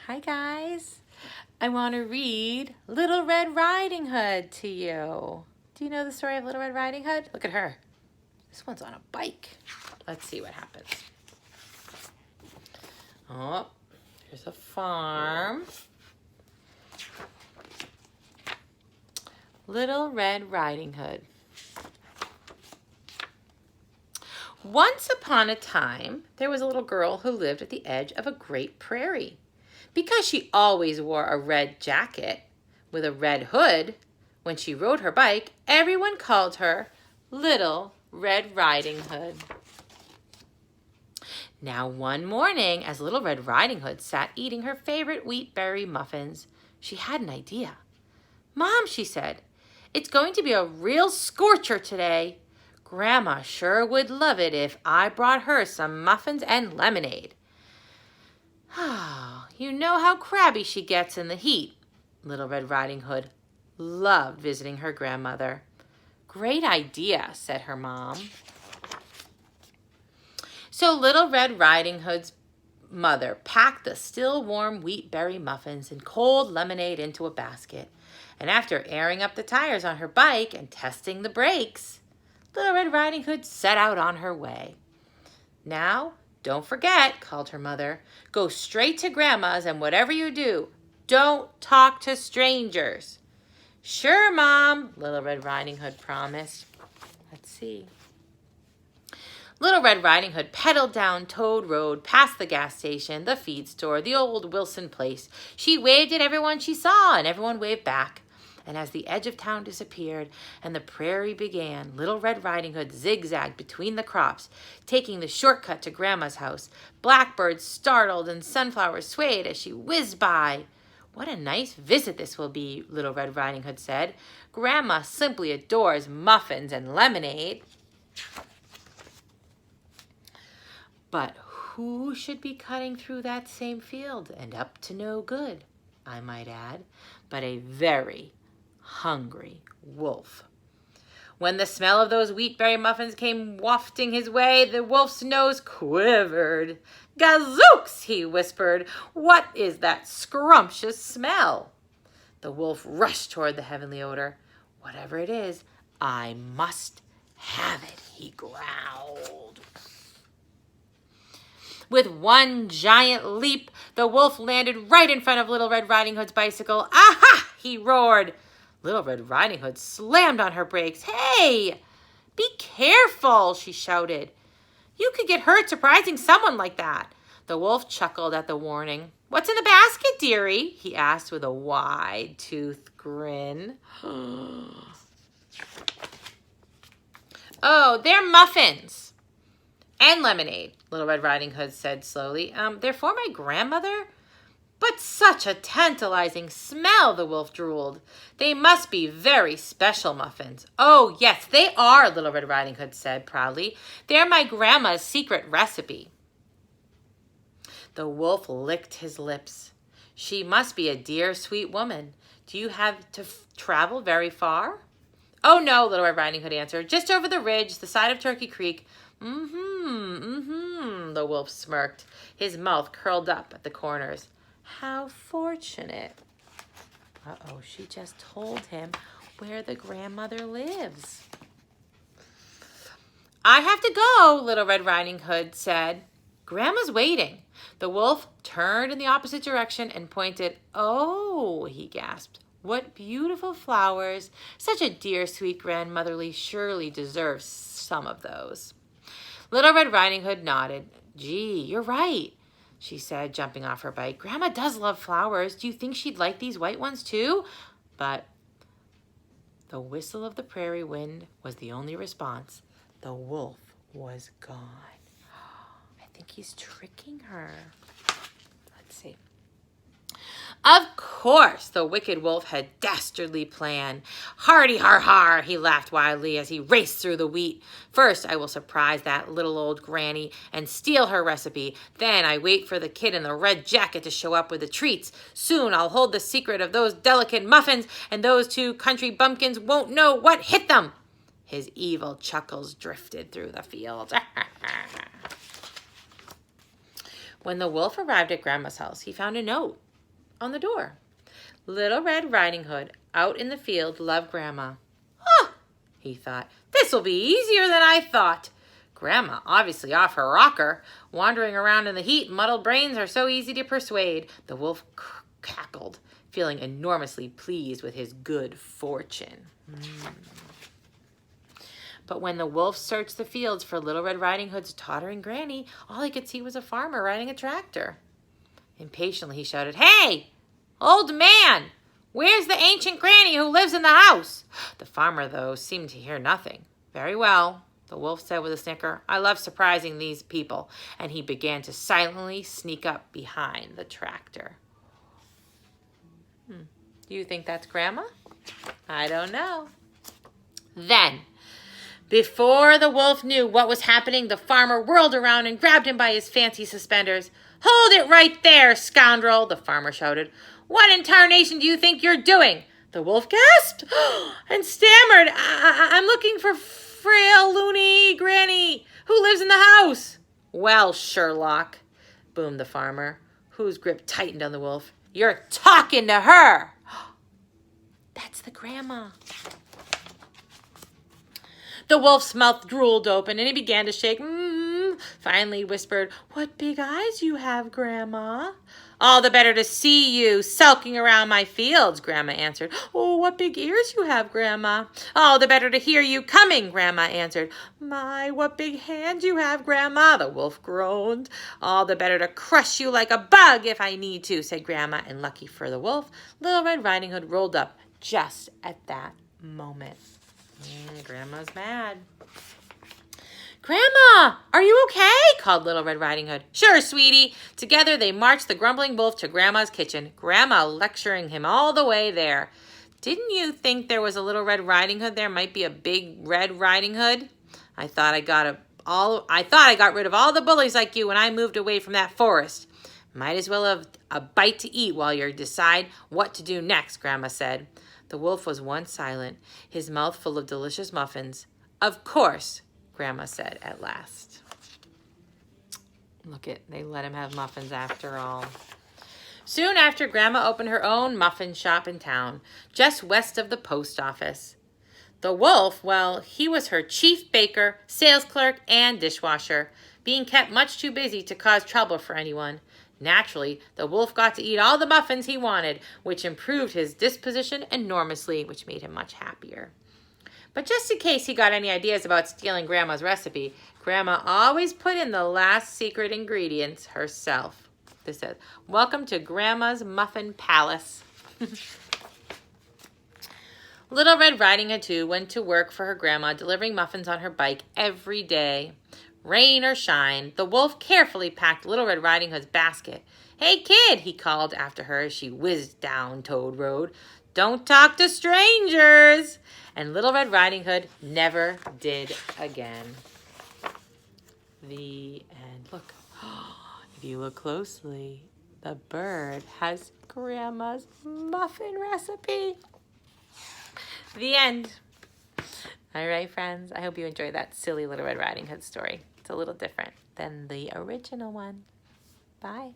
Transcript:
Hi guys. I want to read Little Red Riding Hood to you. Do you know the story of Little Red Riding Hood? Look at her. This one's on a bike. Let's see what happens. Oh, here's a farm. Little Red Riding Hood. Once upon a time, there was a little girl who lived at the edge of a great prairie. Because she always wore a red jacket with a red hood when she rode her bike, everyone called her Little Red Riding Hood. Now one morning, as Little Red Riding Hood sat eating her favorite wheat berry muffins, she had an idea. "Mom," she said, "it's going to be a real scorcher today. Grandma sure would love it if I brought her some muffins and lemonade." Oh, you know how crabby she gets in the heat. Little Red Riding Hood loved visiting her grandmother. "Great idea," said her mom. So Little Red Riding Hood's mother packed the still warm wheat berry muffins and cold lemonade into a basket. And after airing up the tires on her bike and testing the brakes, Little Red Riding Hood set out on her way. "Now, don't forget," called her mother. "Go straight to Grandma's, and whatever you do, don't talk to strangers." "Sure, Mom," Little Red Riding Hood promised. Let's see. Little Red Riding Hood pedaled down Toad Road, past the gas station, the feed store, the old Wilson place. She waved at everyone she saw, and everyone waved back. And as the edge of town disappeared and the prairie began, Little Red Riding Hood zigzagged between the crops, taking the shortcut to Grandma's house. Blackbirds startled and sunflowers swayed as she whizzed by. "What a nice visit this will be," Little Red Riding Hood said. "Grandma simply adores muffins and lemonade." But who should be cutting through that same field and up to no good, I might add, but a very hungry wolf. When the smell of those wheatberry muffins came wafting his way, the wolf's nose quivered. "Gazooks!" he whispered. "What is that scrumptious smell?" The wolf rushed toward the heavenly odor. "Whatever it is, I must have it," he growled. With one giant leap, the wolf landed right in front of Little Red Riding Hood's bicycle. "Aha!" he roared. Little Red Riding Hood slammed on her brakes. "Hey, be careful," she shouted. "You could get hurt surprising someone like that." The wolf chuckled at the warning. "What's in the basket, dearie?" he asked with a wide-toothed grin. "Oh, they're muffins and lemonade," Little Red Riding Hood said slowly. "They're for my grandmother?" "But such a tantalizing smell," the wolf drooled. "They must be very special muffins." "Oh, yes, they are," Little Red Riding Hood said proudly. "They're my grandma's secret recipe." The wolf licked his lips. "She must be a dear, sweet woman. Do you have to travel very far?" "Oh, no," Little Red Riding Hood answered. "Just over the ridge, the side of Turkey Creek." The wolf smirked. His mouth curled up at the corners. How fortunate. Uh-oh, she just told him where the grandmother lives. "I have to go," Little Red Riding Hood said. "Grandma's waiting." The wolf turned in the opposite direction and pointed. "Oh," he gasped. "What beautiful flowers. Such a dear, sweet grandmotherly surely deserves some of those." Little Red Riding Hood nodded. "Gee, you're right," she said, jumping off her bike. "Grandma does love flowers. Do you think she'd like these white ones too?" But the whistle of the prairie wind was the only response. The wolf was gone. I think he's tricking her. Let's see. Of course, the wicked wolf had dastardly planned. "Hardy har har," he laughed wildly as he raced through the wheat. "First, I will surprise that little old granny and steal her recipe. Then I wait for the kid in the red jacket to show up with the treats. Soon I'll hold the secret of those delicate muffins, and those two country bumpkins won't know what hit them." His evil chuckles drifted through the field. When the wolf arrived at Grandma's house, he found a note. on the door. Little Red Riding Hood, out in the field, loved Grandma. Huh, he thought, this will be easier than I thought. Grandma, obviously off her rocker, wandering around in the heat, muddled brains are so easy to persuade. The wolf cackled, feeling enormously pleased with his good fortune. But when the wolf searched the fields for Little Red Riding Hood's tottering granny, all he could see was a farmer riding a tractor. Impatiently, he shouted, "Hey, old man, where's the ancient granny who lives in the house?" The farmer, though, seemed to hear nothing. "Very well," the wolf said with a snicker. "I love surprising these people." And he began to silently sneak up behind the tractor. Do you think that's Grandma? I don't know. Then, before the wolf knew what was happening, the farmer whirled around and grabbed him by his fancy suspenders. "Hold it right there, scoundrel," the farmer shouted. "What in tarnation do you think you're doing?" The wolf gasped and stammered, I'm looking for frail, loony Granny who lives in the house." "Well, Sherlock," boomed the farmer, whose grip tightened on the wolf, "you're talking to her." That's the Grandma. The wolf's mouth drooled open and he began to shake. Finally he whispered, "What big eyes you have, Grandma." "All the better to see you sulking around my fields," Grandma answered. "Oh, what big ears you have, Grandma." "All the better to hear you coming," Grandma answered. "My, what big hands you have, Grandma," the wolf groaned. "All the better to crush you like a bug if I need to," said Grandma, and lucky for the wolf, Little Red Riding Hood rolled up just at that moment. Grandma's mad. "Grandma, are you okay?" called Little Red Riding Hood. "Sure, sweetie." Together they marched the grumbling wolf to Grandma's kitchen, Grandma lecturing him all the way there. "Didn't you think there was a Little Red Riding Hood there might be a big Red Riding Hood? I thought I got rid of all the bullies like you when I moved away from that forest. Might as well have a bite to eat while you decide what to do next," Grandma said. The wolf was once silent, his mouth full of delicious muffins. "Of course," Grandma said at last. They let him have muffins after all. Soon after, Grandma opened her own muffin shop in town, just west of the post office. The wolf, well, he was her chief baker, sales clerk, and dishwasher, being kept much too busy to cause trouble for anyone. Naturally, the wolf got to eat all the muffins he wanted, which improved his disposition enormously, which made him much happier. But just in case he got any ideas about stealing Grandma's recipe, Grandma always put in the last secret ingredients herself. This says, "Welcome to Grandma's Muffin Palace." Little Red Riding Hood, too, went to work for her grandma, delivering muffins on her bike every day. Rain or shine, the wolf carefully packed Little Red Riding Hood's basket. "Hey, kid," he called after her as she whizzed down Toad Road. "Don't talk to strangers." And Little Red Riding Hood never did again. The end. Look, if you look closely, the bird has Grandma's muffin recipe. The end. All right, friends, I hope you enjoyed that silly Little Red Riding Hood story. It's a little different than the original one. Bye.